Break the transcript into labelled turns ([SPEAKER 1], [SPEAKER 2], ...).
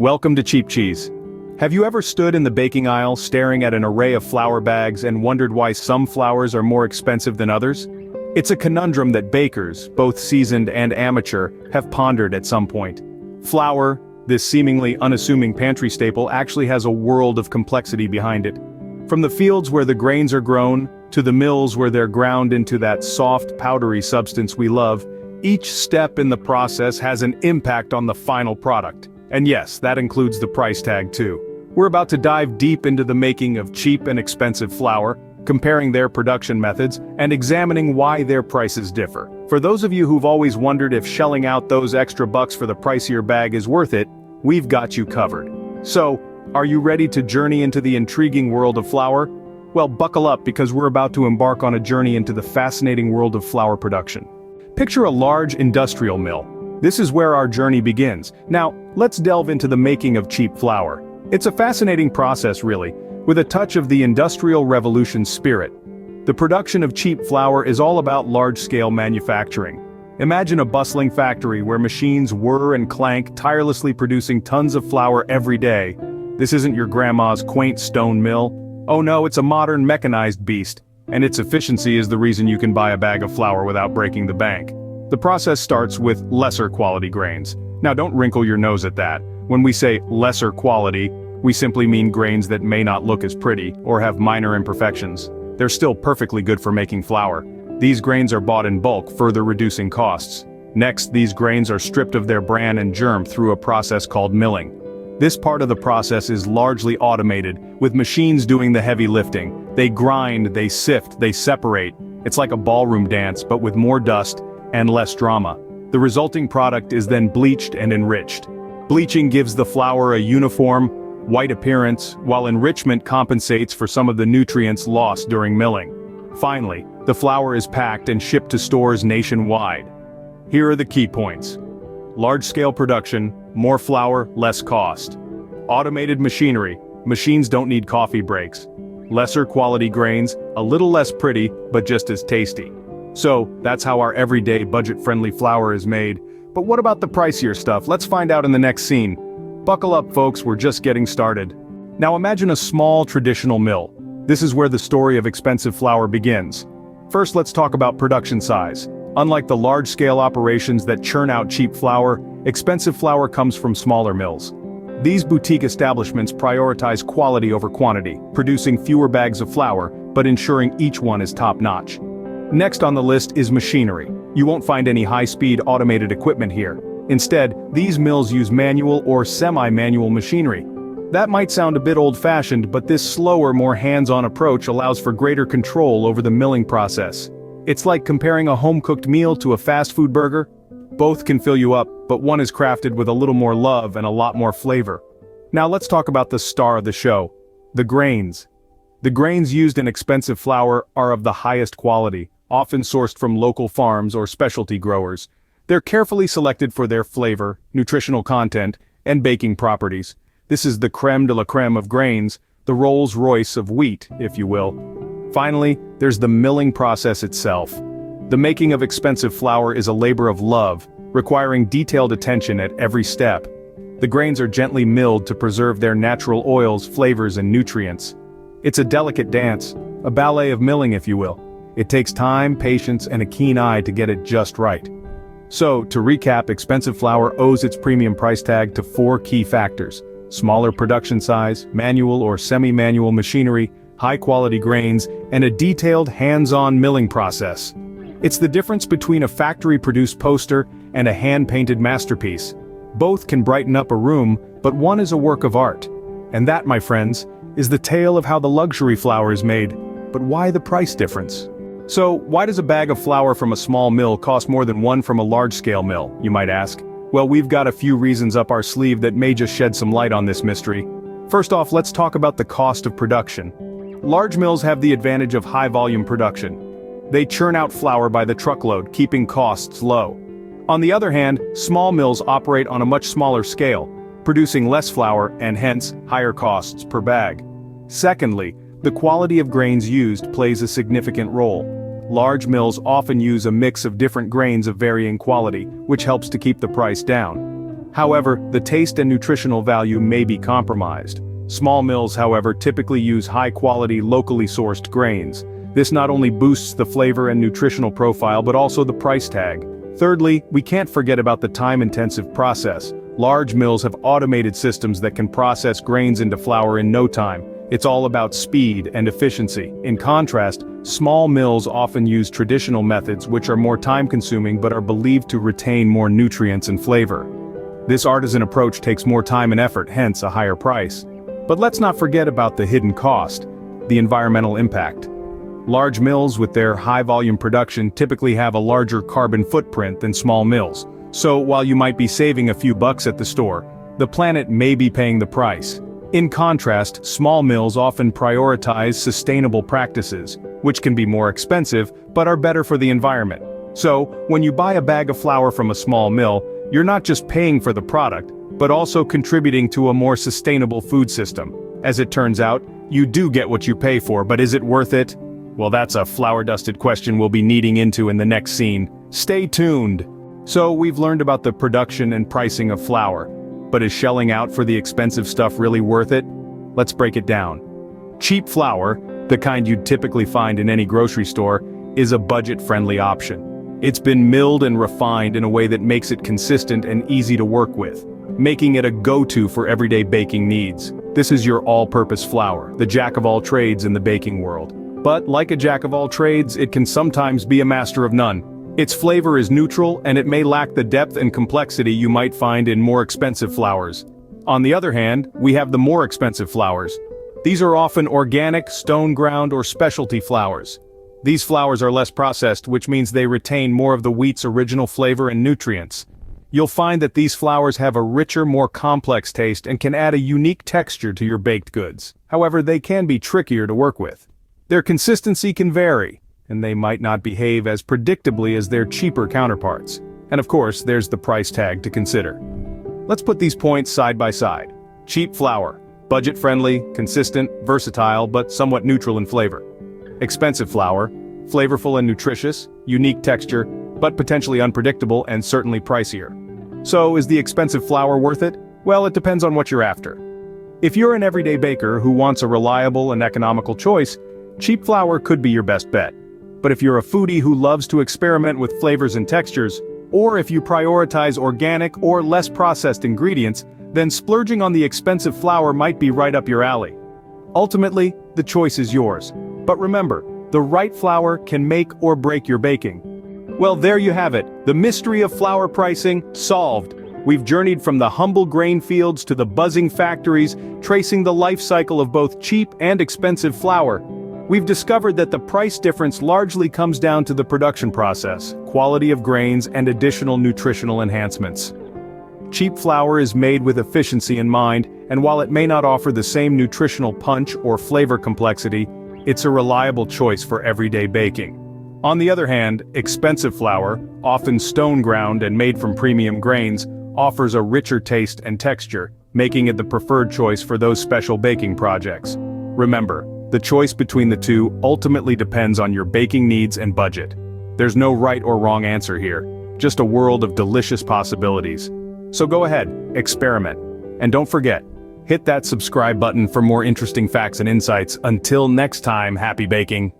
[SPEAKER 1] Welcome to Cheap Cheese. Have you ever stood in the baking aisle staring at an array of flour bags and wondered why some flours are more expensive than others? It's a conundrum that bakers, both seasoned and amateur, have pondered at some point. Flour, this seemingly unassuming pantry staple, actually has a world of complexity behind it. From the fields where the grains are grown, to the mills where they're ground into that soft, powdery substance we love, each step in the process has an impact on the final product. And yes, that includes the price tag too. We're about to dive deep into the making of cheap and expensive flour, comparing their production methods, and examining why their prices differ. For those of you who've always wondered if shelling out those extra bucks for the pricier bag is worth it, we've got you covered. So, are you ready to journey into the intriguing world of flour? Well, buckle up because we're about to embark on a journey into the fascinating world of flour production. Picture a large industrial mill. This is where our journey begins. Now, let's delve into the making of cheap flour. It's a fascinating process really, with a touch of the Industrial Revolution spirit. The production of cheap flour is all about large-scale manufacturing. Imagine a bustling factory where machines whir and clank, tirelessly producing tons of flour every day. This isn't your grandma's quaint stone mill. Oh no, it's a modern mechanized beast, and its efficiency is the reason you can buy a bag of flour without breaking the bank. The process starts with lesser quality grains. Now don't wrinkle your nose at that. When we say lesser quality, we simply mean grains that may not look as pretty or have minor imperfections. They're still perfectly good for making flour. These grains are bought in bulk, further reducing costs. Next, these grains are stripped of their bran and germ through a process called milling. This part of the process is largely automated, with machines doing the heavy lifting. They grind, they sift, they separate. It's like a ballroom dance, but with more dust and less drama. The resulting product is then bleached and enriched. Bleaching gives the flour a uniform, white appearance, while enrichment compensates for some of the nutrients lost during milling. Finally, the flour is packed and shipped to stores nationwide. Here are the key points. Large-scale production, more flour, less cost. Automated machinery, machines don't need coffee breaks. Lesser quality grains, a little less pretty, but just as tasty. So, that's how our everyday budget-friendly flour is made. But what about the pricier stuff? Let's find out in the next scene. Buckle up folks, we're just getting started. Now imagine a small traditional mill. This is where the story of expensive flour begins. First, let's talk about production size. Unlike the large-scale operations that churn out cheap flour, expensive flour comes from smaller mills. These boutique establishments prioritize quality over quantity, producing fewer bags of flour, but ensuring each one is top-notch. Next on the list is machinery. You won't find any high-speed automated equipment here. Instead, these mills use manual or semi-manual machinery. That might sound a bit old-fashioned, but this slower, more hands-on approach allows for greater control over the milling process. It's like comparing a home-cooked meal to a fast food burger. Both can fill you up, but one is crafted with a little more love and a lot more flavor. Now let's talk about the star of the show, the grains. The grains used in expensive flour are of the highest quality, often sourced from local farms or specialty growers. They're carefully selected for their flavor, nutritional content, and baking properties. This is the crème de la crème of grains, the Rolls-Royce of wheat, if you will. Finally, there's the milling process itself. The making of expensive flour is a labor of love, requiring detailed attention at every step. The grains are gently milled to preserve their natural oils, flavors, and nutrients. It's a delicate dance, a ballet of milling if you will. It takes time, patience, and a keen eye to get it just right. So, to recap, expensive flour owes its premium price tag to 4 key factors: smaller production size, manual or semi-manual machinery, high-quality grains, and a detailed, hands-on milling process. It's the difference between a factory-produced poster and a hand-painted masterpiece. Both can brighten up a room, but one is a work of art. And that, my friends, is the tale of how the luxury flour is made. But why the price difference? So, why does a bag of flour from a small mill cost more than one from a large-scale mill, you might ask? Well, we've got a few reasons up our sleeve that may just shed some light on this mystery. First off, let's talk about the cost of production. Large mills have the advantage of high-volume production. They churn out flour by the truckload, keeping costs low. On the other hand, small mills operate on a much smaller scale, producing less flour and hence higher costs per bag. Secondly, the quality of grains used plays a significant role. Large mills often use a mix of different grains of varying quality, which helps to keep the price down. However, the taste and nutritional value may be compromised. Small mills, however, typically use high-quality, locally sourced grains. This not only boosts the flavor and nutritional profile but also the price tag. Thirdly, we can't forget about the time-intensive process. Large mills have automated systems that can process grains into flour in no time. It's all about speed and efficiency. In contrast, small mills often use traditional methods which are more time-consuming but are believed to retain more nutrients and flavor. This artisan approach takes more time and effort, hence a higher price. But let's not forget about the hidden cost, the environmental impact. Large mills with their high-volume production typically have a larger carbon footprint than small mills. So while you might be saving a few bucks at the store, the planet may be paying the price. In contrast, small mills often prioritize sustainable practices, which can be more expensive but are better for the environment. So, when you buy a bag of flour from a small mill, you're not just paying for the product, but also contributing to a more sustainable food system. As it turns out, you do get what you pay for, but is it worth it? Well, that's a flour-dusted question we'll be kneading into in the next scene. Stay tuned! So, we've learned about the production and pricing of flour. But is shelling out for the expensive stuff really worth it? Let's break it down. Cheap flour, the kind you'd typically find in any grocery store, is a budget-friendly option. It's been milled and refined in a way that makes it consistent and easy to work with, making it a go-to for everyday baking needs. This is your all-purpose flour, the jack of all trades in the baking world. But like a jack of all trades, it can sometimes be a master of none. Its flavor is neutral, and it may lack the depth and complexity you might find in more expensive flours. On the other hand, we have the more expensive flours. These are often organic, stone-ground, or specialty flours. These flours are less processed, which means they retain more of the wheat's original flavor and nutrients. You'll find that these flours have a richer, more complex taste and can add a unique texture to your baked goods. However, they can be trickier to work with. Their consistency can vary, and they might not behave as predictably as their cheaper counterparts. And of course, there's the price tag to consider. Let's put these points side by side. Cheap flour, budget-friendly, consistent, versatile, but somewhat neutral in flavor. Expensive flour, flavorful and nutritious, unique texture, but potentially unpredictable and certainly pricier. So, is the expensive flour worth it? Well, it depends on what you're after. If you're an everyday baker who wants a reliable and economical choice, cheap flour could be your best bet. But if you're a foodie who loves to experiment with flavors and textures, or if you prioritize organic or less processed ingredients, then splurging on the expensive flour might be right up your alley. Ultimately, the choice is yours. But remember, the right flour can make or break your baking. Well, there you have it, the mystery of flour pricing solved. We've journeyed from the humble grain fields to the buzzing factories, tracing the life cycle of both cheap and expensive flour. We've discovered that the price difference largely comes down to the production process, quality of grains, and additional nutritional enhancements. Cheap flour is made with efficiency in mind, and while it may not offer the same nutritional punch or flavor complexity, it's a reliable choice for everyday baking. On the other hand, expensive flour, often stone-ground and made from premium grains, offers a richer taste and texture, making it the preferred choice for those special baking projects. Remember, the choice between the two ultimately depends on your baking needs and budget. There's no right or wrong answer here, just a world of delicious possibilities. So go ahead, experiment. And don't forget, hit that subscribe button for more interesting facts and insights. Until next time, happy baking!